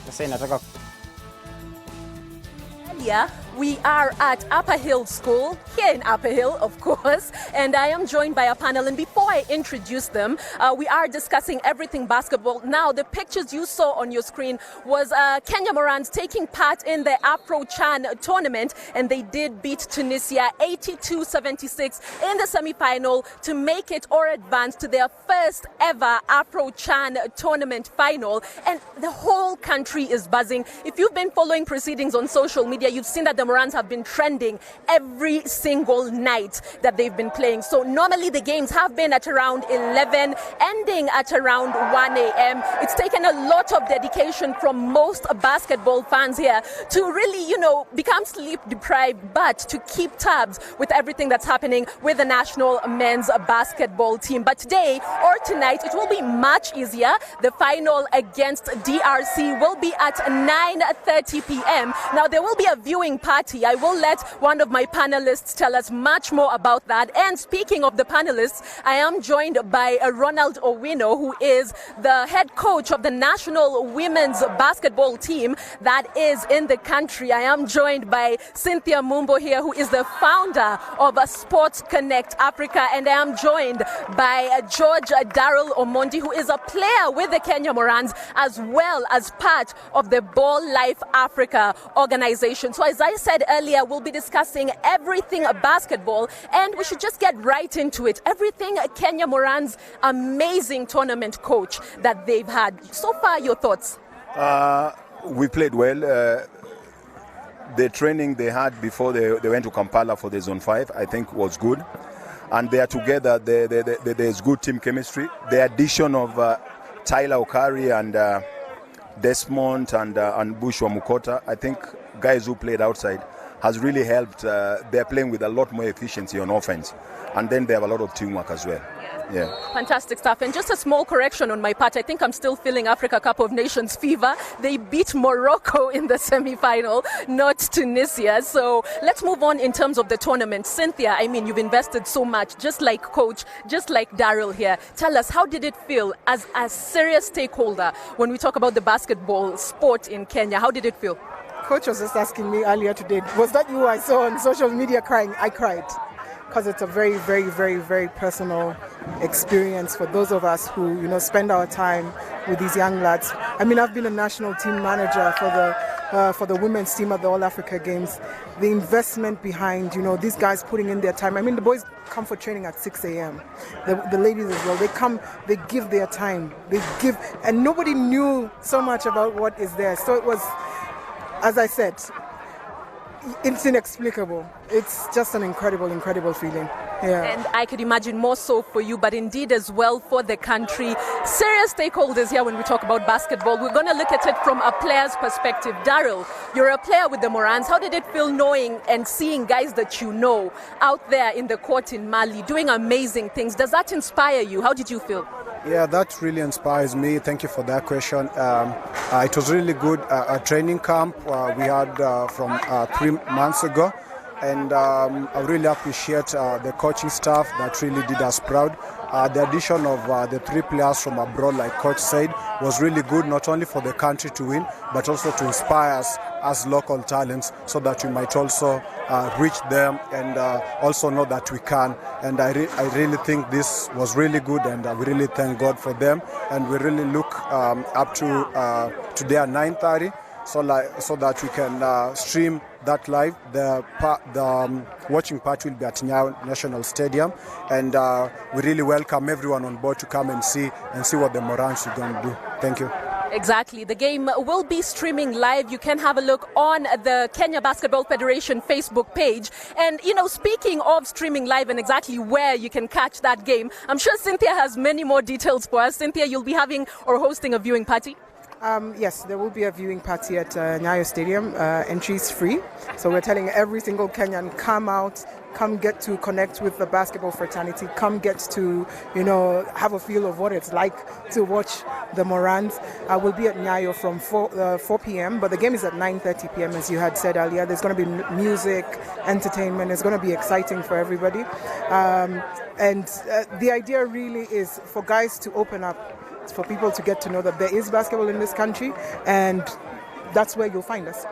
Sasa nataka we are at Upper Hill School, here in Upper Hill, of course, and I am joined by a panel. And before I introduce them, we are discussing everything basketball. Now, the pictures you saw on your screen was Kenyan Morans taking part in the AfroCan tournament, and they did beat Tunisia 82-76 in the semi-final to make it or advance to their first ever AfroCan tournament final. And the whole country is buzzing. If you've been following proceedings on social media, you've seen that the Morans have been trending every single night that they've been playing. So normally the games have been at around 11, ending at around 1 a.m. It's taken a lot of dedication from most basketball fans here to really, become sleep deprived, but to keep tabs with everything that's happening with the national men's basketball team. But today or tonight, it will be much easier. The final against DRC will be at 9:30 p.m. Now, there will be a viewing party. I will let one of my panelists tell us much more about that. And speaking of the panelists, I am joined by Ronald Owino, who is the head coach of the national women's basketball team that is in the country. I am joined by Cynthia Mumbo here, who is the founder of Sports Connect Africa. And I am joined by George Daryl Omondi, who is a player with the Kenyan Morans, as well as part of the Ball Life Africa organization. So as I said earlier, we'll be discussing everything basketball, and we should just get right into it. Everything Kenyan Morans' amazing tournament coach that they've had. So far, your thoughts? We played well. The training they had before they went to Kampala for the Zone 5, I think was good. And they are together. There's good team chemistry. The addition of Tyler Okari and Desmond and Bushwa Mukota, I think guys who played outside, has really helped. They're playing with a lot more efficiency on offense. And then they have a lot of teamwork as well. Yeah. Fantastic stuff. And just a small correction on my part, I think I'm still feeling Africa Cup of Nations fever. They beat Morocco in the semi-final, not Tunisia. So let's move on in terms of the tournament. Cynthia, you've invested so much, just like Coach, just like Daryl here. Tell us, how did it feel as a serious stakeholder when we talk about the basketball sport in Kenya? How did it feel? Coach was just asking me earlier today, was that you I saw on social media crying? I cried. Because it's a very, very, very, very personal experience for those of us who, spend our time with these young lads. I've been a national team manager for the women's team at the All Africa Games. The investment behind, these guys putting in their time. The boys come for training at 6 a.m. The ladies as well. They come, they give their time. And nobody knew so much about what is there. So it was, as I said, it's inexplicable. It's just an incredible, incredible feeling. Yeah. And I could imagine more so for you, but indeed as well for the country. Serious stakeholders here when we talk about basketball. We're going to look at it from a player's perspective. Daryl, you're a player with the Morans. How did it feel knowing and seeing guys that you know out there in the court in Mali doing amazing things? Does that inspire you? How did you feel? Yeah, that really inspires me. Thank you for that question. It was really good. A training camp we had from 3 months ago. And I really appreciate the coaching staff that really did us proud. The addition of the 3 players from abroad, like Coach said, was really good, not only for the country to win, but also to inspire us as local talents so that we might also reach them and also know that we can. And I really think this was really good, and we really thank God for them. And we really look up to today at 9:30 so that we can stream that live. The watching part will be at Nyayo National Stadium, and we really welcome everyone on board to come and see what the Morans are going to do. Thank you. Exactly. The game will be streaming live. You can have a look on the Kenya Basketball Federation Facebook page. And, speaking of streaming live and exactly where you can catch that game, I'm sure Cynthia has many more details for us. Cynthia, you'll be having or hosting a viewing party? Yes, there will be a viewing party at Nyayo Stadium. Entry is free. So we're telling every single Kenyan, come out, come get to connect with the basketball fraternity, come get to, have a feel of what it's like to watch the Morans. We'll be at Nyayo from 4 p.m., but the game is at 9:30 p.m. as you had said earlier. There's going to be music, entertainment. It's going to be exciting for everybody. And the idea really is for guys to open up for people to get to know that there is basketball in this country, and that's where you'll find us.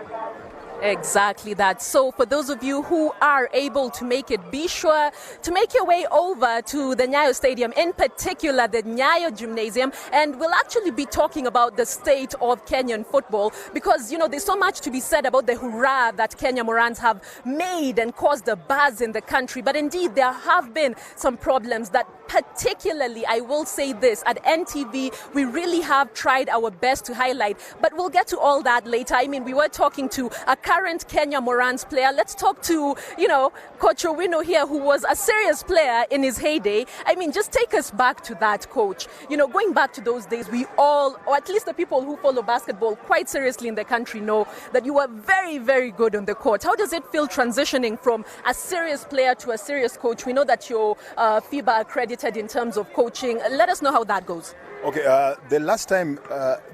Exactly that. So for those of you who are able to make it, be sure to make your way over to the Nyayo Stadium, in particular the Nyayo Gymnasium, and we'll actually be talking about the state of Kenyan football because, you know, there's so much to be said about the hurrah that Kenyan Morans have made and caused a buzz in the country. But indeed, there have been some problems that particularly, I will say this, at NTV, we really have tried our best to highlight, but we'll get to all that later. I mean, we were talking to a current Kenyan Morans player. Let's talk to, you know, Coach Owino here, who was a serious player in his heyday. I mean, just take us back to that, Coach. You know, going back to those days, we all, or at least the people who follow basketball quite seriously in the country, know that you were very, very good on the court. How does it feel transitioning from a serious player to a serious coach? We know that you're FIBA accredited in terms of coaching. Let us know how that goes. Okay, the last time,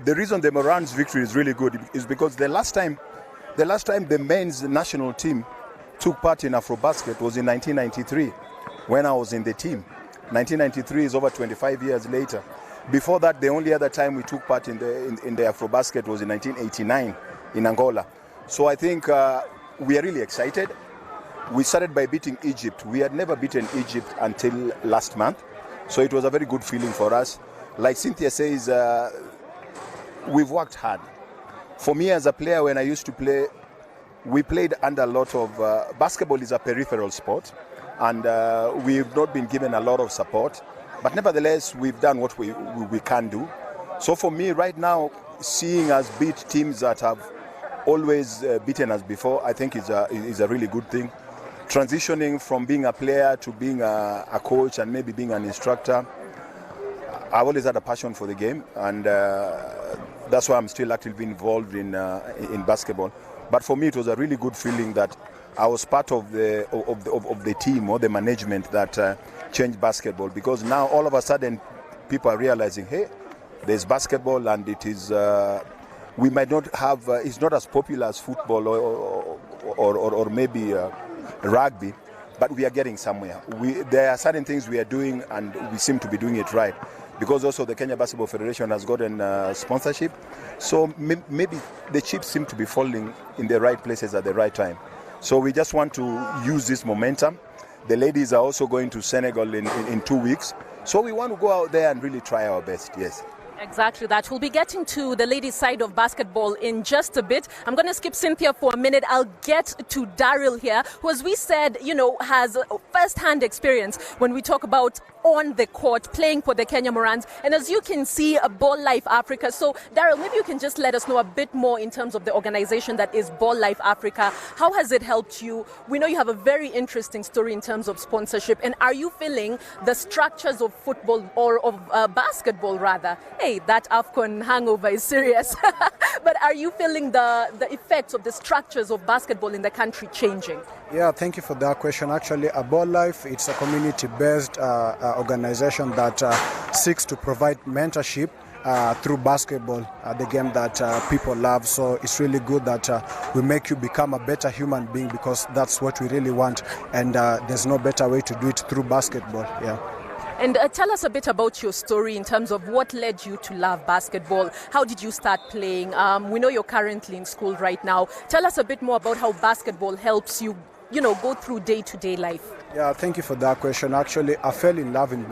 the reason the Morans victory is really good is because the last time the men's national team took part in AfroBasket was in 1993 when I was in the team. 1993 is over 25 years later. Before that, the only other time we took part in the AfroBasket was in 1989 in Angola. So I think we are really excited. We started by beating Egypt. We had never beaten Egypt until last month. So it was a very good feeling for us. Like Cynthia says, we've worked hard. For me as a player, when I used to play, we played under a lot of... basketball is a peripheral sport, and we've not been given a lot of support. But nevertheless, we've done what we can do. So for me right now, seeing us beat teams that have always beaten us before, I think is a really good thing. Transitioning from being a player to being a coach and maybe being an instructor, I've always had a passion for the game, and that's why I'm still actively involved in basketball. But for me, it was a really good feeling that I was part of the team or the management that changed basketball, because now all of a sudden people are realizing, hey, there's basketball, and it is we might not have it's not as popular as football or maybe rugby, but we are getting somewhere. There are certain things we are doing, and we seem to be doing it right, because also the Kenya Basketball Federation has gotten sponsorship. So maybe the chips seem to be falling in the right places at the right time. So we just want to use this momentum. The ladies are also going to Senegal in 2 weeks. So we want to go out there and really try our best, yes. Exactly that. We'll be getting to the ladies' side of basketball in just a bit. I'm going to skip Cynthia for a minute. I'll get to Daryl here, who, as we said, you know, has first-hand experience when we talk about on the court, playing for the Kenyan Morans. And as you can see, Ball Life Africa. So, Daryl, maybe you can just let us know a bit more in terms of the organization that is Ball Life Africa. How has it helped you? We know you have a very interesting story in terms of sponsorship. And are you feeling the structures of football, or of basketball rather? Hey, that AfroCan hangover is serious. But are you feeling the effects of the structures of basketball in the country changing? Yeah, thank you for that question. Actually, Ball Life, it's a community-based organization that seeks to provide mentorship through basketball, the game that people love. So it's really good that we make you become a better human being, because that's what we really want. And there's no better way to do it through basketball. Yeah. And tell us a bit about your story in terms of what led you to love basketball. How did you start playing? We know you're currently in school right now. Tell us a bit more about how basketball helps you, you know, go through day-to-day life. Yeah, thank you for that question. Actually, I fell in love with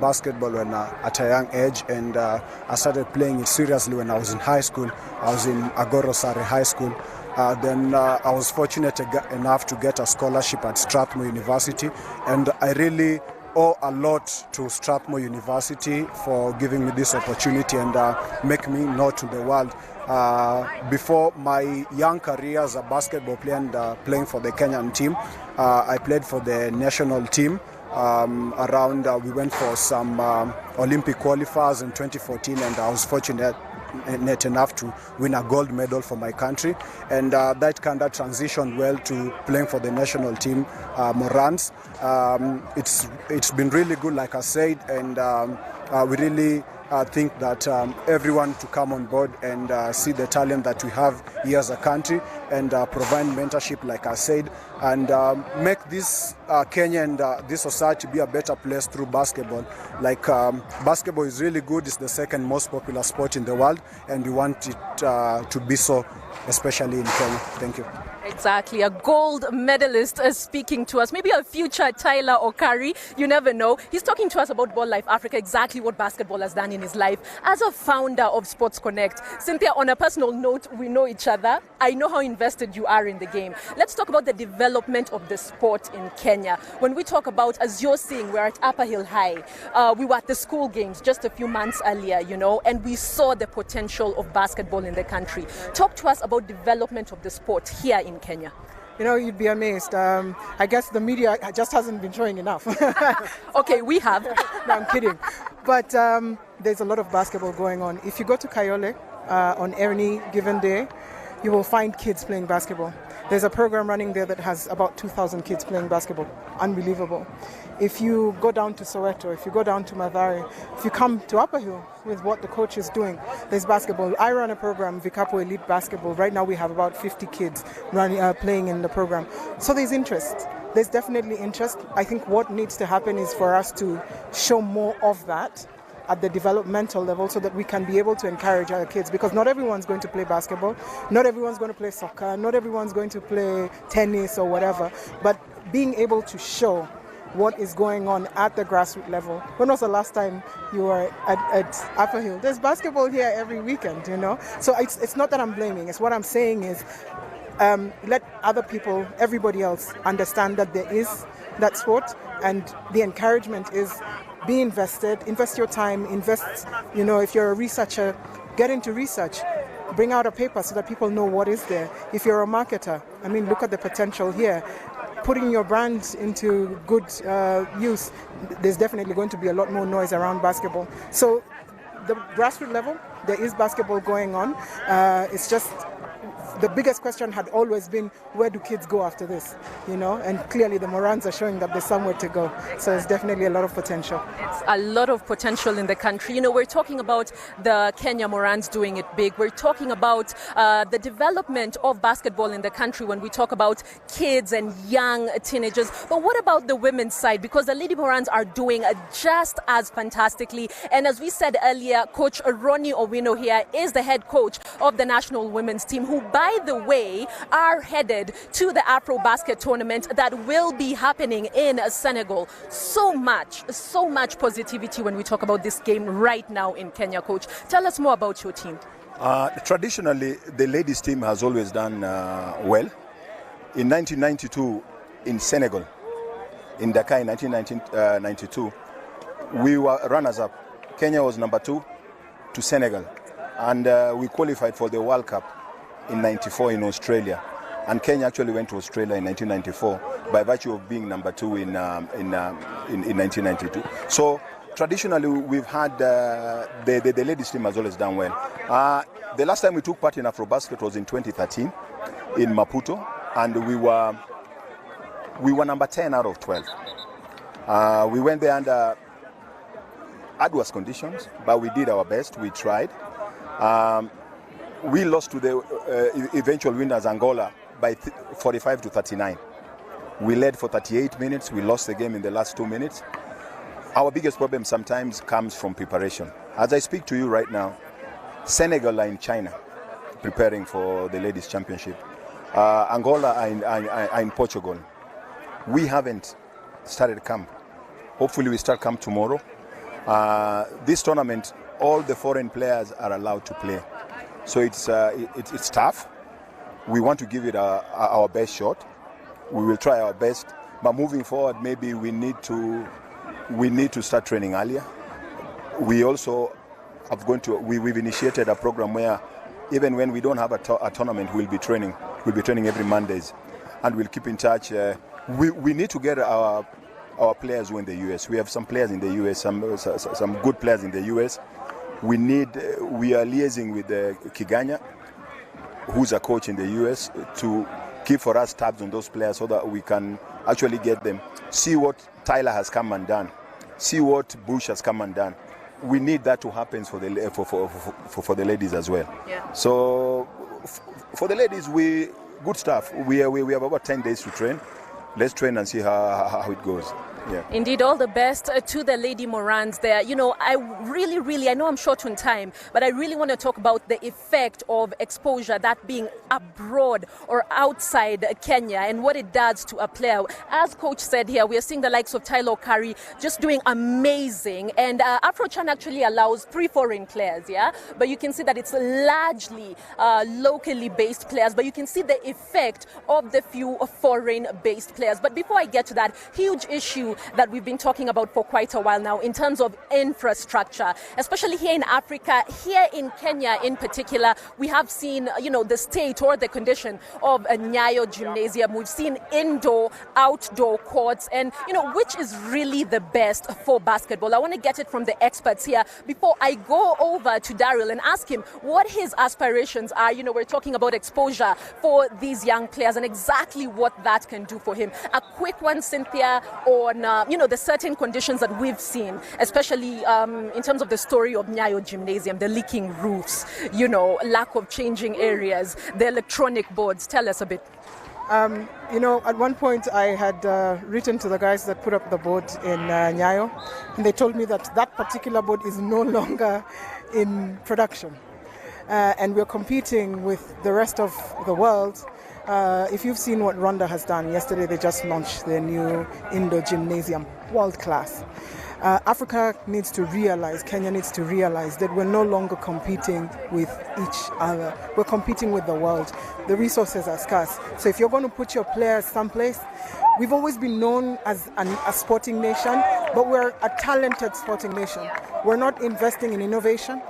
basketball when at a young age, and I started playing it seriously when I was in high school. I was in Agorosare High School. Then I was fortunate enough to get a scholarship at Strathmore University, and I really owe a lot to Strathmore University for giving me this opportunity and making me known to the world. Before my young career as a basketball player and playing for the Kenyan team, I played for the national team. We went for some Olympic qualifiers in 2014, and I was fortunate enough to win a gold medal for my country, and that kind of transitioned well to playing for the national team, Morans. It's been really good, like I said, and we really think that everyone to come on board and see the talent that we have here as a country and provide mentorship, like I said, and make this Kenya and this society be a better place through basketball. Like basketball is really good. It's the second most popular sport in the world, and we want it to be so, especially in Kenya. Thank you. Exactly, a gold medalist is speaking to us. Maybe a future Tyler Okari, you never know. He's talking to us about Ball Life Africa, exactly what basketball has done in his life. As a founder of Sports Connect, Cynthia, on a personal note, we know each other. I know how invested you are in the game. Let's talk about the development of the sport in Kenya. When we talk about, as you're seeing, we're at Upper Hill High. We were at the school games just a few months earlier, you know, and we saw the potential of basketball in the country. Talk to us about development of the sport here in Kenya. You know, you'd be amazed. I guess the media just hasn't been showing enough. Okay, we have. No, I'm kidding. But there's a lot of basketball going on. If you go to Kayole on any given day, you will find kids playing basketball. There's a program running there that has about 2,000 kids playing basketball. Unbelievable. If you go down to Soweto, if you go down to Mathare, if you come to Upper Hill with what the coach is doing, there's basketball. I run a program, Vikapo Elite Basketball. Right now we have about 50 kids playing in the program. So there's interest. There's definitely interest. I think what needs to happen is for us to show more of that at the developmental level so that we can be able to encourage our kids, because not everyone's going to play basketball, not everyone's going to play soccer, not everyone's going to play tennis or whatever, but being able to show what is going on at the grassroots level. When was the last time you were at Upper Hill? There's basketball here every weekend, you know? So it's not that I'm blaming, it's what I'm saying is let other people, everybody else, understand that there is that sport, and the encouragement is be invested, invest your time, invest, you know, if you're a researcher, get into research, bring out a paper so that people know what is there. If you're a marketer, I mean, look at the potential here. Putting your brand into good use, there's definitely going to be a lot more noise around basketball. So the grassroots level, there is basketball going on. It's just the biggest question had always been, where do kids go after this? You know, and clearly the Morans are showing that there's somewhere to go. So it's definitely a lot of potential. It's a lot of potential in the country. You know, we're talking about the Kenyan Morans doing it big. We're talking about the development of basketball in the country when we talk about kids and young teenagers. But what about the women's side? Because the Lady Morans are doing just as fantastically. And as we said earlier, Coach Ronnie Owino here is the head coach of the national women's team, who, by the way, are headed to the Afro Basket tournament that will be happening in Senegal. So much positivity when we talk about this game right now in Kenya, Coach. Tell us more about your team. Traditionally, the ladies team has always done well. In 1992, in Senegal, in Dakar in 1992, we were runners-up. Kenya was number 2 to Senegal. And we qualified for the World Cup in 94 in Australia, and Kenya actually went to Australia in 1994 by virtue of being number 2 in 1992. So traditionally we've had the ladies team has always done well. The last time we took part in AfroBasket was in 2013 in Maputo, and we were number 10 out of 12. We went there under adverse conditions, but we did our best. We tried. We lost to the eventual winners, Angola, by 45 to 39. We led for 38 minutes. We lost the game in the last 2 minutes. Our biggest problem sometimes comes from preparation. As I speak to you right now, Senegal are in China preparing for the ladies' championship. Angola are in Portugal. We haven't started camp. Hopefully we start camp tomorrow. This tournament, all the foreign players are allowed to play. So it's tough. We want to give it our best shot. We will try our best. But moving forward, maybe we need to start training earlier. We also we've initiated a program where even when we don't have a tournament, we'll be training. We'll be training every Mondays, and we'll keep in touch. We need to get our players who are in the US. We have some players in the US, some good players in the US. We are liaising with Kiganya, who's a coach in the US, to keep for us tabs on those players so that we can actually get them, see what Tyler has come and done, see what Bush has come and done. we need that to happen for the ladies as well. Yeah. So for the ladies, good stuff. We have about 10 days to train. Let's train and see how it goes. Yeah. Indeed, all the best to the Lady Morans there. You know, I know I'm short on time, but I really want to talk about the effect of exposure, that being abroad or outside Kenya, and what it does to a player. As coach said here, we are seeing the likes of Tyler Curry just doing amazing, and AfroCan actually allows 3 foreign players, yeah? But you can see that it's largely locally based players, but you can see the effect of the few foreign based players. But before I get to that, huge issue that we've been talking about for quite a while now in terms of infrastructure, especially here in Africa, here in Kenya in particular. We have seen, the state or the condition of a Nyayo gymnasium. We've seen indoor, outdoor courts, and, which is really the best for basketball. I want to get it from the experts here before I go over to Daryl and ask him what his aspirations are. We're talking about exposure for these young players and exactly what that can do for him. A quick one, Cynthia, on the certain conditions that we've seen, especially in terms of the story of Nyayo Gymnasium, the leaking roofs, lack of changing areas, the electronic boards. Tell us a bit. At one point I had written to the guys that put up the board in Nyayo, and they told me that particular board is no longer in production. And we're competing with the rest of the world. If you've seen what Rwanda has done, yesterday they just launched their new indoor gymnasium, world class. Africa needs to realize, Kenya needs to realize that we're no longer competing with each other. We're competing with the world. The resources are scarce. So if you're going to put your players someplace, we've always been known as a sporting nation, but we're a talented sporting nation. We're not investing in innovation.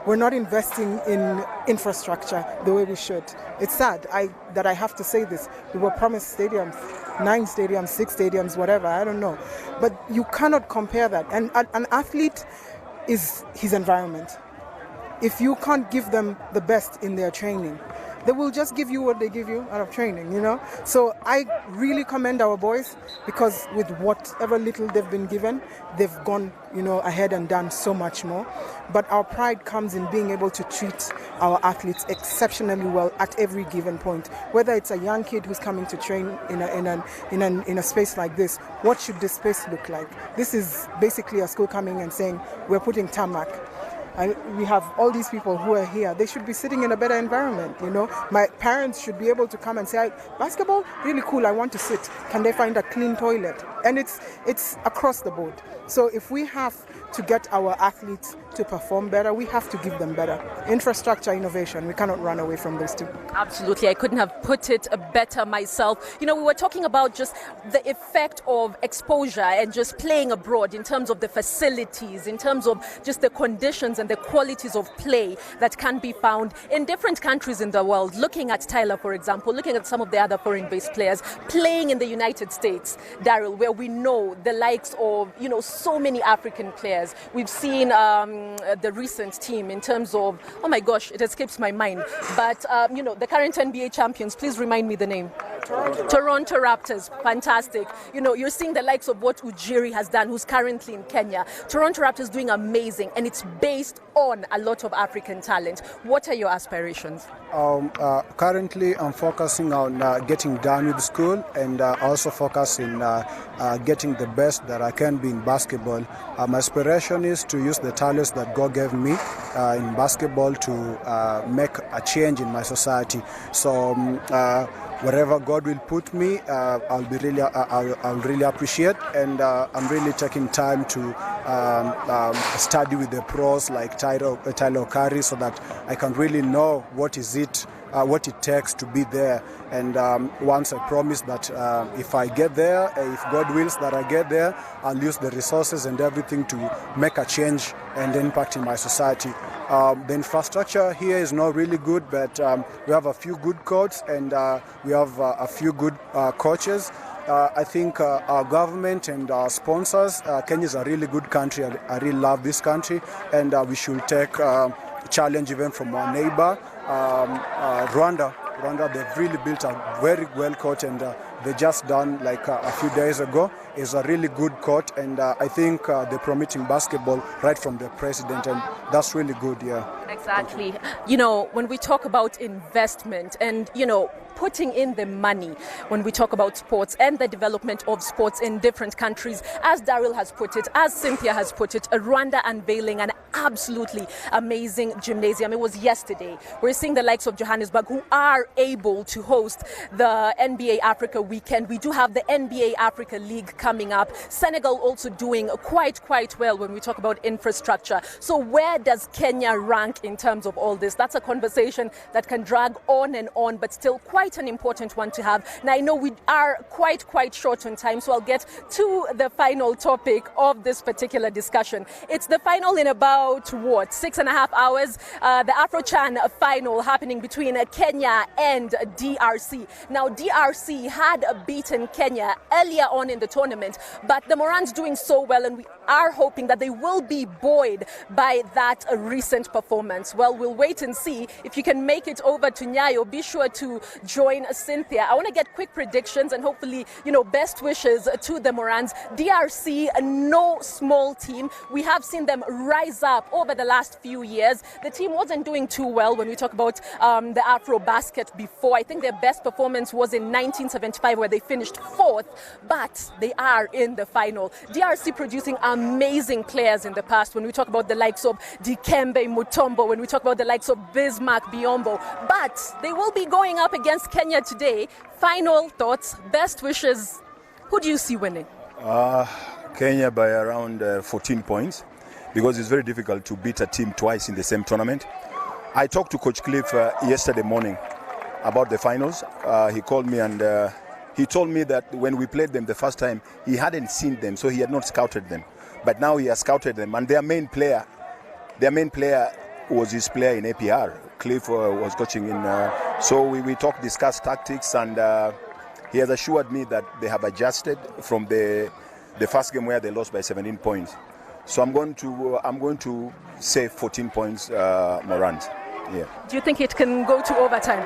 We're not investing in infrastructure the way we should. It's sad that I have to say this. We were promised stadiums, 9 stadiums, 6 stadiums, whatever, I don't know. But you cannot compare that. And an athlete is his environment. If you can't give them the best in their training, they will just give you what they give you out of training, So I really commend our boys, because with whatever little they've been given, they've gone, ahead and done so much more. But our pride comes in being able to treat our athletes exceptionally well at every given point. Whether it's a young kid who's coming to train in a space like this, what should this space look like? This is basically a school coming and saying, we're putting tarmac. We have all these people who are here. They should be sitting in a better environment, My parents should be able to come and say, basketball, really cool, I want to sit. Can they find a clean toilet? And it's across the board. So if we have to get our athletes to perform better, we have to give them better. Infrastructure, innovation, we cannot run away from those two. Absolutely, I couldn't have put it better myself. We were talking about just the effect of exposure and just playing abroad in terms of the facilities, in terms of just the conditions and the qualities of play that can be found in different countries in the world. Looking at Tyler, for example, looking at some of the other foreign-based players playing in the United States, Daryl, where we know the likes of, so many African players. We've seen the recent team in terms of, oh my gosh, it escapes my mind. But, the current NBA champions, please remind me the name. Toronto Raptors, fantastic. You're seeing the likes of what Ujiri has done, who's currently in Kenya. Toronto Raptors doing amazing, and it's based on a lot of African talent. What are your aspirations? Currently, I'm focusing on getting done with school, and also focusing getting the best that I can be in basketball. My aspiration is to use the talents that God gave me in basketball to make a change in my society. So wherever God will put me, I'll really appreciate, and I'm really taking time to study with the pros like Tyler Curry, so that I can really know what it takes to be there. And once I promise that if I get there, if God wills that I get there, I'll use the resources and everything to make a change and impact in my society. The infrastructure here is not really good, but we have a few good courts, and we have a few good coaches. I think our government and our sponsors, Kenya is a really good country. I really love this country, and we should take challenge even from our neighbor, Rwanda. They've really built a very well court, and they just done like a few days ago. is a really good court, and I think they're promoting basketball right from the president, and that's really good, yeah. Exactly. You know, when we talk about investment and, putting in the money when we talk about sports and the development of sports in different countries, as Daryl has put it, as Cynthia has put it, Rwanda unveiling an absolutely amazing gymnasium. It was yesterday. We're seeing the likes of Johannesburg, who are able to host the NBA Africa weekend. We do have the NBA Africa League coming up. Senegal also doing quite well when we talk about infrastructure. So where does Kenya rank in terms of all this? That's a conversation that can drag on and on, but still quite an important one to have. Now, I know we are quite short on time, so I'll get to the final topic of this particular discussion. It's the final in about 6.5 hours. The AfroCan final happening between Kenya and DRC. Now, DRC had beaten Kenya earlier on in the tournament, but the Morans doing so well, and we are hoping that they will be buoyed by that recent performance. Well, we'll wait and see. If you can make it over to Nyayo, be sure to join Cynthia. I want to get quick predictions and hopefully, best wishes to the Morans. DRC, no small team. We have seen them rise up over the last few years. The team wasn't doing too well when we talk about the Afro basket before. I think their best performance was in 1975 where they finished 4th, but they are in the final. DRC producing amazing players in the past when we talk about the likes of Dikembe Mutombo, when we talk about the likes of Bismarck Biombo, but they will be going up against Kenya today. Final thoughts, best wishes. Who do you see winning? Kenya by around 14 points, because it's very difficult to beat a team twice in the same tournament. I talked to Coach Cliff yesterday morning about the finals. He called me and he told me that when we played them the first time, he hadn't seen them, so he had not scouted them. But now he has scouted them, and their main player was his player in APR. Cliff was coaching in. So we discussed tactics, and he has assured me that they have adjusted from the first game where they lost by 17 points. So I'm going to say 14 points, Morans. Yeah. Do you think it can go to overtime?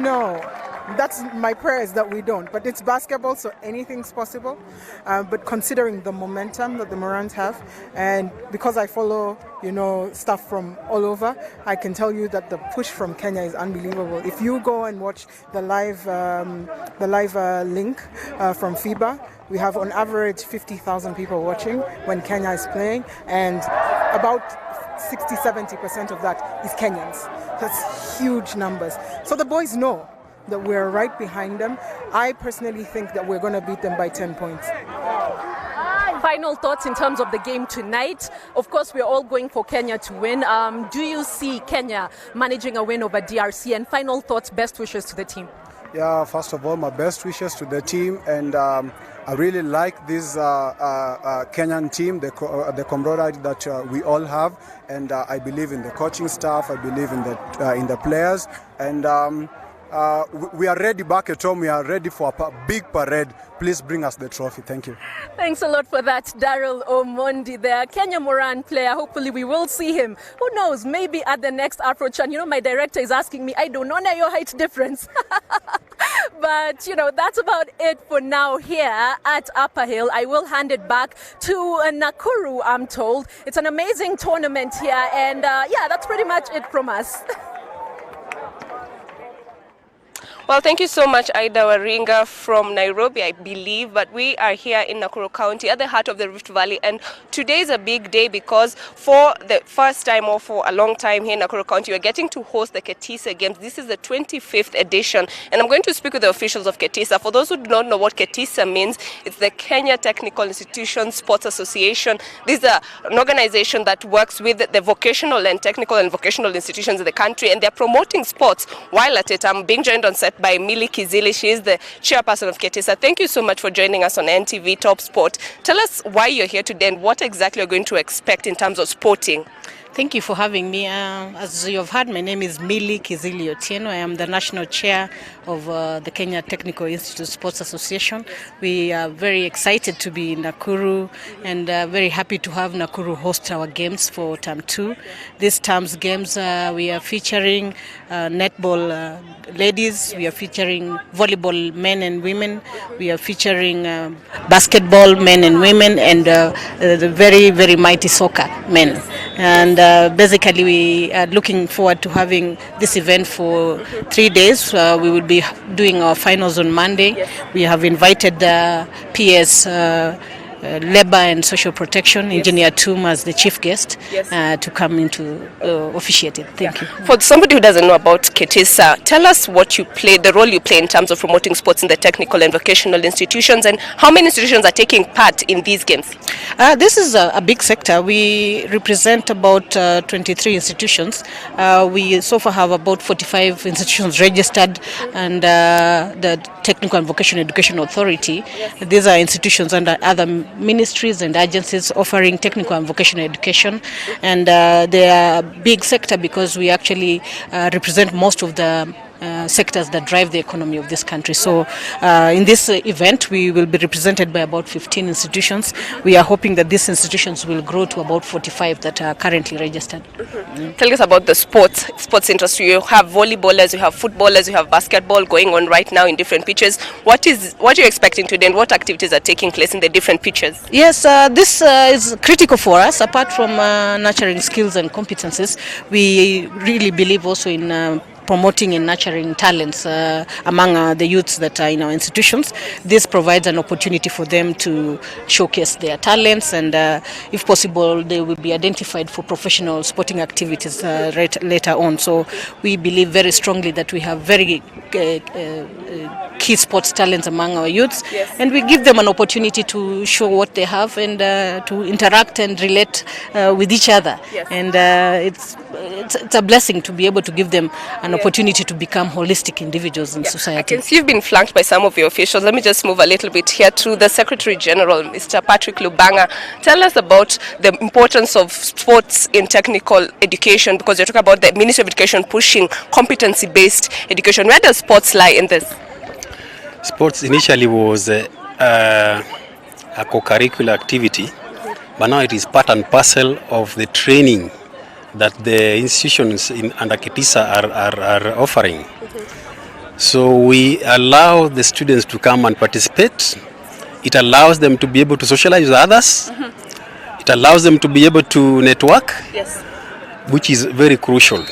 No. That's my prayer, is that we don't. But it's basketball, so anything's possible. But considering the momentum that the Morans have, and because I follow, stuff from all over, I can tell you that the push from Kenya is unbelievable. If you go and watch the live link from FIBA, we have on average 50,000 people watching when Kenya is playing, and about 60-70% of that is Kenyans. That's huge numbers. So the boys know that we're right behind them. I personally think that we're going to beat them by 10 points. Final thoughts in terms of the game tonight. Of course, we're all going for Kenya to win. Do you see Kenya managing a win over DRC? And final thoughts, best wishes to the team. Yeah, first of all, my best wishes to the team, and I really like this Kenyan team, the camaraderie that we all have, and I believe in the coaching staff, I believe in the players, and we are ready back at home. We are ready for a big parade. Please bring us the trophy. Thank you. Thanks a lot for that, Daryl Omondi, the Kenyan Moran player. Hopefully we will see him. Who knows, maybe at the next AfroChan. My director is asking me, I don't know your height difference. But, that's about it for now here at Upper Hill. I will hand it back to Nakuru, I'm told. It's an amazing tournament here. And that's pretty much it from us. Well, thank you so much, Aida Waringa from Nairobi, I believe. But we are here in Nakuru County at the heart of the Rift Valley. And today is a big day because for the first time or for a long time here in Nakuru County, we're getting to host the Ketissa Games. This is the 25th edition. And I'm going to speak with the officials of Ketissa. For those who do not know what Ketissa means, it's the Kenya Technical Institution Sports Association. This is an organization that works with the vocational and technical and vocational institutions in the country. And they're promoting sports while at it. I'm being joined on set by Millie Kizili. She is the chairperson of Ketissa. Thank you so much for joining us on NTV Top Sport. Tell us why you're here today and what exactly you're going to expect in terms of sporting. Thank you for having me. As you have heard, my name is Milly Kizili Otieno. I am the National Chair of the Kenya Technical Institute Sports Association. We are very excited to be in Nakuru and very happy to have Nakuru host our games for Term 2. This term's games, we are featuring netball ladies, we are featuring volleyball men and women, we are featuring basketball men and women, and the very, very mighty soccer men. And basically we are looking forward to having this event for 3 days. We will be doing our finals on Monday. We have invited PS Labor and Social Protection, Engineer Toom as the chief guest to come into officiate it. Thank you. For somebody who doesn't know about Ketissa, tell us what you play, the role you play in terms of promoting sports in the technical and vocational institutions, and how many institutions are taking part in these games? This is a big sector. We represent about 23 institutions. We so far have about 45 institutions registered, and the Technical and Vocational Education Authority. These are institutions under other ministries and agencies offering technical and vocational education, and they are a big sector because we actually represent most of the sectors that drive the economy of this country. So in this event we will be represented by about 15 institutions. We are hoping that these institutions will grow to about 45 that are currently registered. Tell us about the sports industry. You have volleyballers, you have footballers, you have basketball going on right now in different pitches. What are you expecting today, and what activities are taking place in the different pitches? Yes, this is critical for us. Apart from nurturing skills and competencies, we really believe also in promoting and nurturing talents among the youths that are in our institutions. This provides an opportunity for them to showcase their talents, and if possible they will be identified for professional sporting activities later on. So we believe very strongly that we have very key sports talents among our youths, and we give them an opportunity to show what they have and to interact and relate with each other. And it's a blessing to be able to give them an opportunity to become holistic individuals in society. I can see you've been flanked by some of your officials. Let me just move a little bit here to the Secretary General, Mr. Patrick Lubanga. Tell us about the importance of sports in technical education, because you're talking about the Ministry of Education pushing competency-based education. Where does sports lie in this? Sports initially was a co-curricular activity, but now it is part and parcel of the training that the institutions under Ketissa are offering. So we allow the students to come and participate. It allows them to be able to socialize with others. It allows them to be able to network, which is very crucial.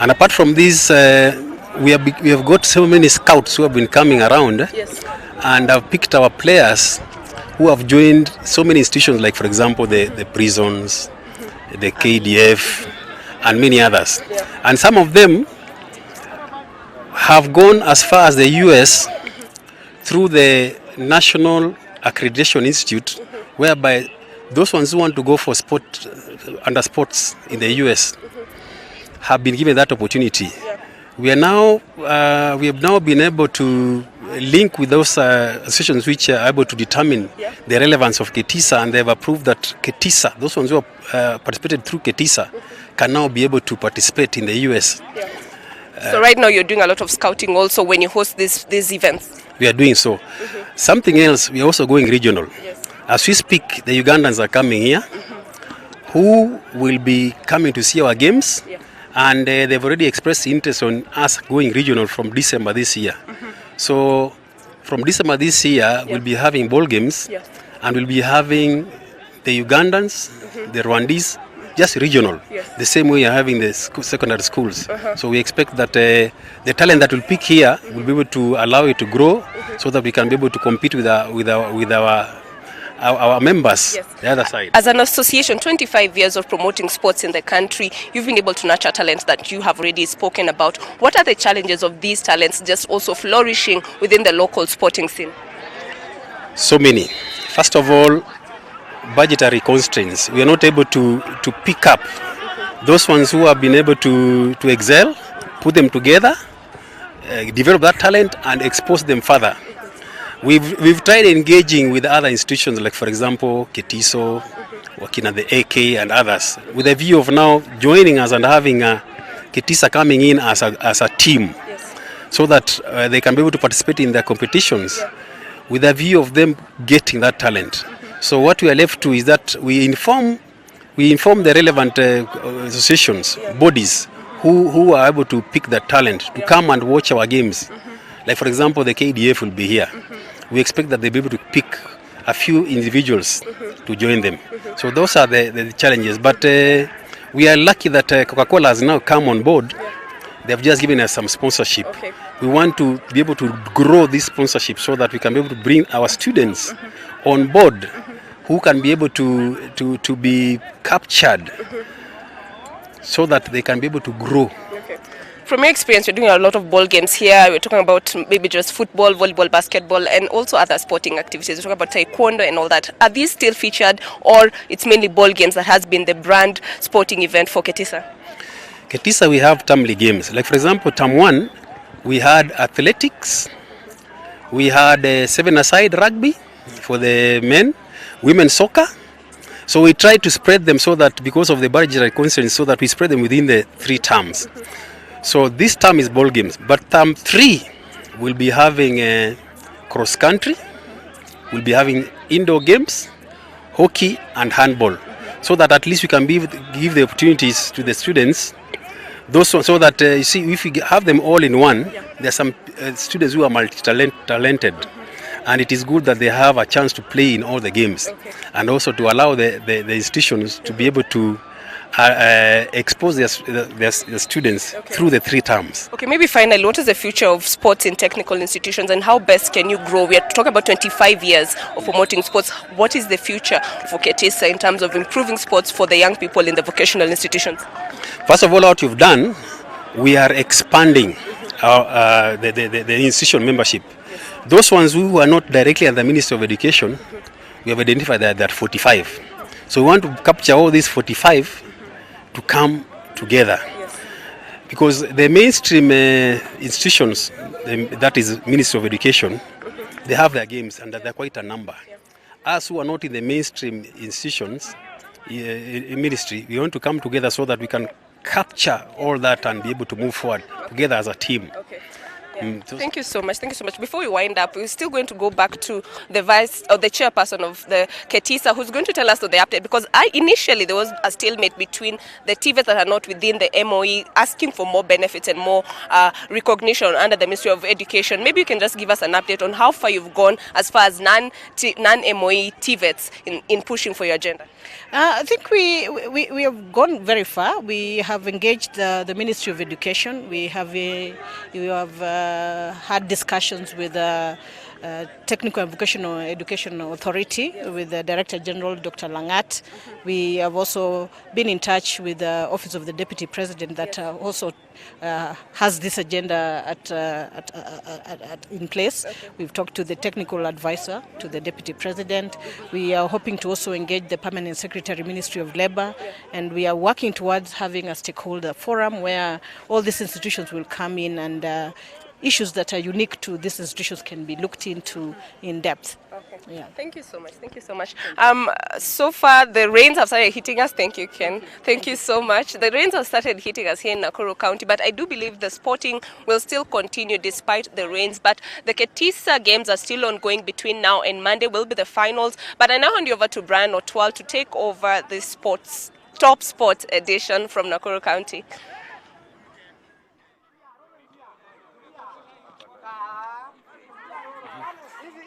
And apart from this, we have got so many scouts who have been coming around and have picked our players who have joined so many institutions, like for example the prisons, the KDF, and many others. And some of them have gone as far as the US through the National Accreditation Institute, whereby those ones who want to go for under sports in the US have been given that opportunity. We have now been able to link with those associations which are able to determine the relevance of Ketissa, and they have approved that Ketissa, those ones who have participated through Ketissa, can now be able to participate in the US. So right now you're doing a lot of scouting also when you host these events? We are doing so. Something else, we are also going regional. As we speak, the Ugandans are coming here, who will be coming to see our games, and they've already expressed interest on us going regional from December this year. So from December this year, we'll be having ball games, and we'll be having the Ugandans, the Rwandese, just regional, the same way you're having the secondary schools. So we expect that the talent that we'll pick here will be able to allow it to grow, so that we can be able to compete with our members, the other side. As an association, 25 years of promoting sports in the country, you've been able to nurture talents that you have already spoken about. What are the challenges of these talents just also flourishing within the local sporting scene? So many. First of all, budgetary constraints. We are not able to pick up those ones who have been able to excel, put them together, develop that talent and expose them further. We've tried engaging with other institutions, like for example Ketissa, wakina the AK and others, with a view of now joining us and having Ketissa coming in as a team, so that they can be able to participate in their competitions with a view of them getting that talent. So what we are left to is that we inform the relevant associations, bodies who are able to pick that talent to come and watch our games. Like for example, the KDF will be here. We expect that they'll be able to pick a few individuals to join them. So those are the challenges. But we are lucky that Coca-Cola has now come on board. They have just given us some sponsorship. Okay. We want to be able to grow this sponsorship so that we can be able to bring our students on board who can be able to be captured so that they can be able to grow. Okay. From your experience, you're doing a lot of ball games here. We're talking about maybe just football, volleyball, basketball, and also other sporting activities. We're talking about taekwondo and all that. Are these still featured, or it's mainly ball games that has been the brand sporting event for Ketissa? Ketissa, we have termly games. Like for example, term 1, we had athletics, we had 7-a-side rugby for the men, women's soccer. So we try to spread them so that because of the budgetary constraints, so that we spread them within the 3 terms. So this term is ball games, but term 3 will be having cross country, we'll be having indoor games, hockey and handball, so that at least we can give the opportunities to the students. Those so that you see, if we have them all in one, there are some students who are multi-talented, and it is good that they have a chance to play in all the games, and also to allow the institutions to be able to expose their students through the 3 terms. Okay, maybe finally, what is the future of sports in technical institutions, and how best can you grow? We are talking about 25 years of promoting sports. What is the future for Ketissa in terms of improving sports for the young people in the vocational institutions? First of all, what you've done, we are expanding the institution membership. Those ones who are not directly at the Ministry of Education, we have identified that there are 45. So we want to capture all these 45 to come together. Because the mainstream institutions, that is Ministry of Education, they have their games, and they're quite a number. Us who are not in the mainstream institutions, ministry, we want to come together so that we can capture all that and be able to move forward together as a team. Thank you so much. Thank you so much. Before we wind up, we're still going to go back to the vice or the chairperson of the Ketissa, who's going to tell us the update, because initially there was a stalemate between the TVETs that are not within the MOE asking for more benefits and more recognition under the Ministry of Education. Maybe you can just give us an update on how far you've gone as far as non-MOE TVETs in pushing for your agenda. I think we have gone very far. We have engaged the Ministry of Education. We have had discussions with the Technical and Vocational Education Authority, with the Director General, Dr. Langat. We have also been in touch with the Office of the Deputy President that also has this agenda in place. We've talked to the technical advisor, to the Deputy President. We are hoping to also engage the Permanent Secretary, Ministry of Labour, and we are working towards having a stakeholder forum where all these institutions will come in and issues that are unique to these institutions can be looked into in depth. Okay. Yeah. Thank you so much. Thank you so much. So far, the rains have started hitting us. Thank you, Ken. Thank you so much. The rains have started hitting us here in Nakuru County, but I do believe the sporting will still continue despite the rains. But the Ketissa games are still ongoing between now and Monday. Will be the finals. But I now hand you over to Brian Otwal to take over the top sports edition from Nakuru County.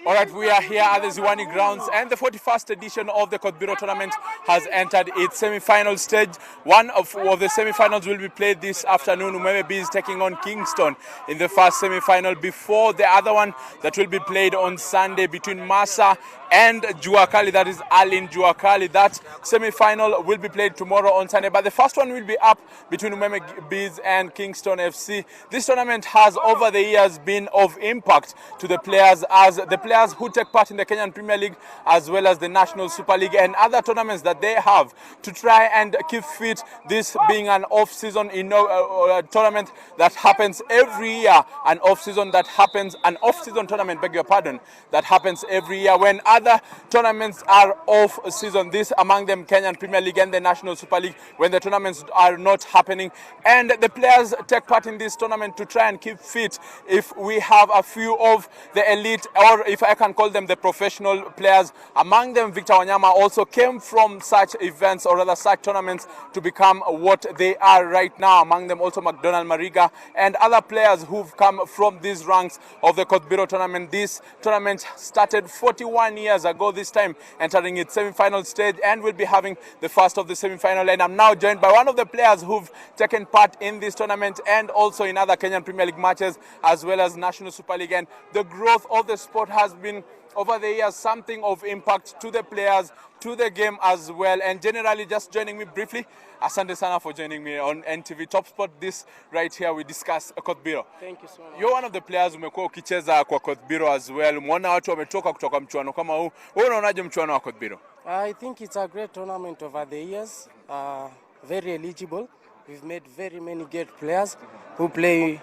All right, we are here at the Ziwani grounds, and the 41st edition of the Kothbiro tournament has entered its semi-final stage. One of the semi-finals will be played this afternoon. Umeme B is taking on Kingston in the first semi-final, before the other one that will be played on Sunday between Massa and Juakali, that is Alin Juakali. That semi-final will be played tomorrow on Sunday, but the first one will be up between Umeme Bees and Kingston FC. This tournament has over the years been of impact to the players, as the players who take part in the Kenyan Premier League as well as the National Super League and other tournaments that they have to try and keep fit, this being an off-season tournament that happens every year, an off-season tournament, beg your pardon, that happens every year when other other tournaments are off season. This among them Kenyan Premier League and the National Super League, when the tournaments are not happening. And the players take part in this tournament to try and keep fit. If we have a few of the elite, or if I can call them the professional players, among them Victor Wanyama also came from such events, or rather such tournaments, to become what they are right now. Among them also McDonald Mariga and other players who've come from these ranks of the Kothbiro tournament. This tournament started 41 years ago this time, entering its semi-final stage, and we'll be having the first of the semi-final. And I'm now joined by one of the players who've taken part in this tournament and also in other Kenyan Premier League matches as well as National Super League. And the growth of the sport has been over the years something of impact to the players, to the game as well. And generally, just joining me briefly, asante sana for joining me on NTV Top Sport. This right here we discuss Kothbiro. Thank you so much. You're one of the players umekuwa ukicheza kwa Kothbiro as well. Umeona watu wametoka kutoka mchuano kama huu. Wewe unaonaje mchuano wa Kothbiro? I think it's a great tournament over the years. Very eligible. We've made very many great players who play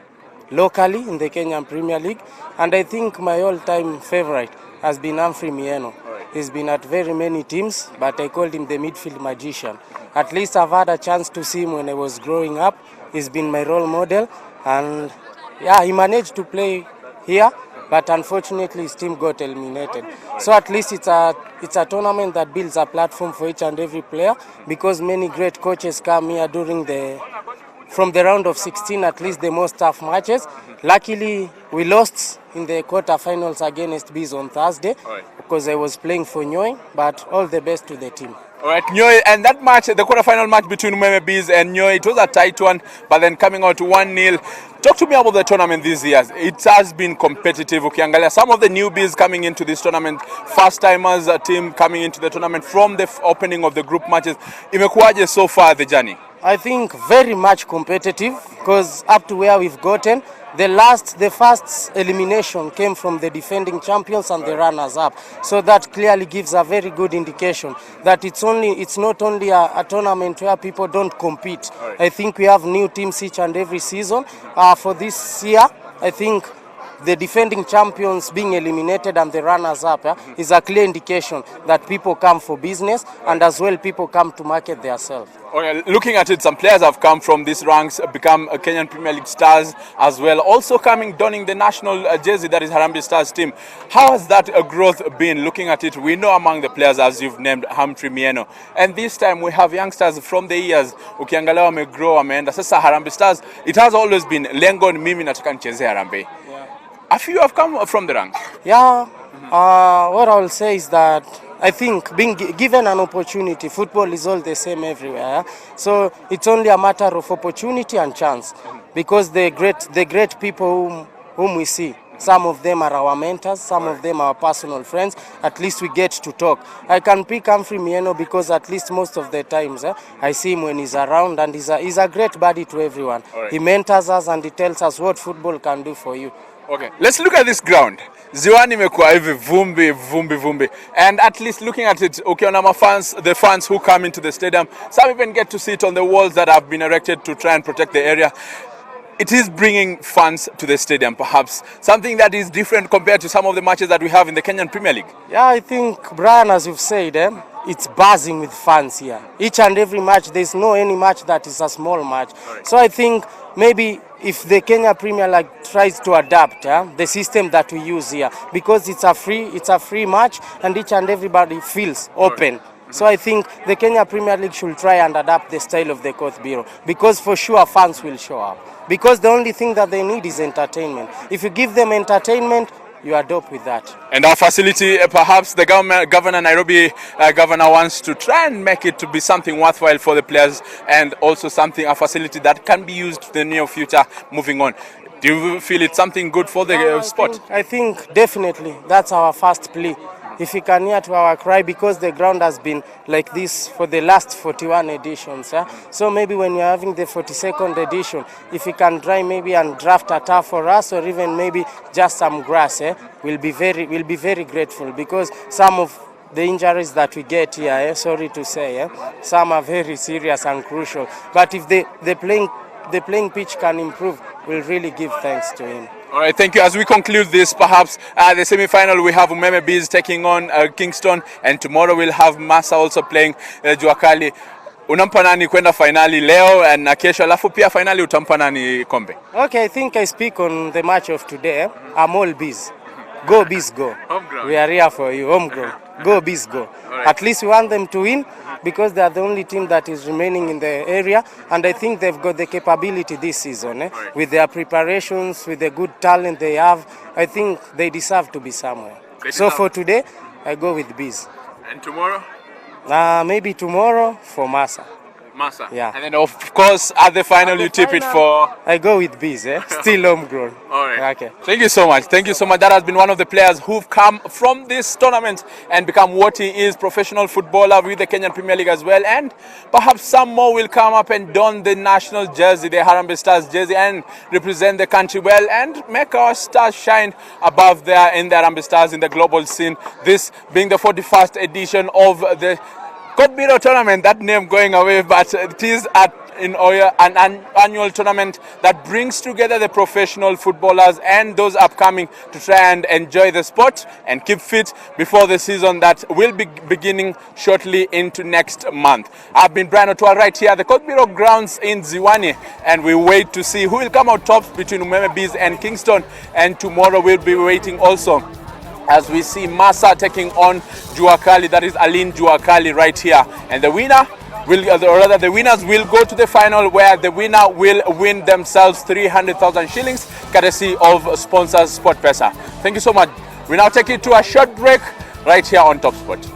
locally in the Kenyan Premier League. And I think my all-time favorite has been Humphrey Mieno. He's been at very many teams, but I called him the midfield magician. At least I've had a chance to see him when I was growing up. He's been my role model, and yeah, he managed to play here, but unfortunately his team got eliminated. So at least it's a tournament that builds a platform for each and every player, because many great coaches come here from the round of 16, at least the most tough matches. Luckily, we lost in the quarterfinals against Bees on Thursday because I was playing for Nyoi, but all the best to the team. All right, Nyoi, and that match, the quarterfinal match between Umeme Bees and Nyoi, it was a tight one, but then coming out 1-0. Talk to me about the tournament these years. It has been competitive. Ukiangalia some of the newbies coming into this tournament, first-timers team coming into the tournament from the opening of the group matches. Imekuwaje so far the journey? I think very much competitive, because up to where we've gotten, the first elimination came from the defending champions and the runners-up. So that clearly gives a very good indication that it's not only a tournament where people don't compete. I think we have new teams each and every season. For this year, I think the defending champions being eliminated and the runners-up is a clear indication that people come for business, and as well people come to market themselves. Okay, looking at it, some players have come from these ranks, become Kenyan Premier League stars as well, also donning the national jersey, that is Harambee Stars team. How has that growth been? Looking at it, we know among the players, as you've named, Humphrey Mieno, and this time we have youngsters from the years, ukiangalia wamegrow, wameenda. Sasa Harambee Stars, it has always been lengo ni mimi nataka nicheze Harambee. A few have come from the ranks. Yeah, what I will say is that I think being given an opportunity, football is all the same everywhere. So it's only a matter of opportunity and chance, because the great people whom we see, some of them are our mentors, some of them are our personal friends. At least we get to talk. I can pick Humphrey Mieno because at least most of the times I see him when he's around, and he's a great buddy to everyone. He mentors us and he tells us what football can do for you. Okay, let's look at this ground. Ziwani imekuwa hivi vumbi. And at least looking at it, ukiona the fans who come into the stadium, some even get to sit on the walls that have been erected to try and protect the area. It is bringing fans to the stadium, perhaps something that is different compared to some of the matches that we have in the Kenyan Premier League. Yeah, I think, Brian, as you've said, it's buzzing with fans here. Each and every match, there's no any match that is a small match. Right. So I think maybe if the Kenya Premier League tries to adapt the system that we use here, because it's a free match and each and everybody feels open. Right. So I think the Kenya Premier League should try and adapt the style of the Kothbiro, because for sure fans will show up. Because the only thing that they need is entertainment. If you give them entertainment, you are dope with that. And our facility, perhaps the governor, Nairobi governor, wants to try and make it to be something worthwhile for the players, and also a facility that can be used in the near future moving on. Do you feel it's something good for the sport? I think definitely that's our first plea. If you can hear to our cry, because the ground has been like this for the last 41 editions. So maybe when you're having the 42nd edition, if you can try maybe and draft a turf for us, or even maybe just some grass, we'll be very grateful, because some of the injuries that we get here, sorry to say, some are very serious and crucial. But if the playing the playing pitch can improve, we'll really give thanks to him. All right, thank you. As we conclude this, perhaps the semi-final, we have Umeme Bees taking on Kingston, and tomorrow we'll have Masa also playing Juakali. Unampa nani kwenda finali leo na kesho, alafu pia finali utampa nani kombe? Okay, I think I speak on the match of today. I'm all Bees. Go Bees, go. Homegrown. We are here for you, homegrown. Go Bees, go. Right. At least we want them to win because they are the only team that is remaining in the area, and I think they've got the capability this season. Right. With their preparations, with the good talent they have, I think they deserve to be somewhere. So for today, I go with Bees. And tomorrow? Maybe tomorrow for Masa. Masa. Yeah. And then of course at the final you tip it for... I go with Bees, still homegrown. All right. Okay. Thank you so much. Thank you so much. That has been one of the players who've come from this tournament and become what he is, professional footballer with the Kenyan Premier League as well. And perhaps some more will come up and don the national jersey, the Harambee Stars jersey, and represent the country well and make our stars shine above there in the Harambee Stars in the global scene. This being the 41st edition of the Kothbiro tournament, that name going away, but it is in Oyo, an annual tournament that brings together the professional footballers and those upcoming to try and enjoy the sport and keep fit before the season that will be beginning shortly into next month. I've been Brian Otua right here at the Kothbiro grounds in Ziwani, and we wait to see who will come out tops between Umeme Bees and Kingston, and tomorrow we'll be waiting also as we see Masa taking on Juakali, that is Aline Juakali right here. And the winner will, or rather the winners will go to the final, where the winner will win themselves 300,000 shillings, courtesy of sponsors SportPesa. Thank you so much. We now take it to a short break right here on Top Sport.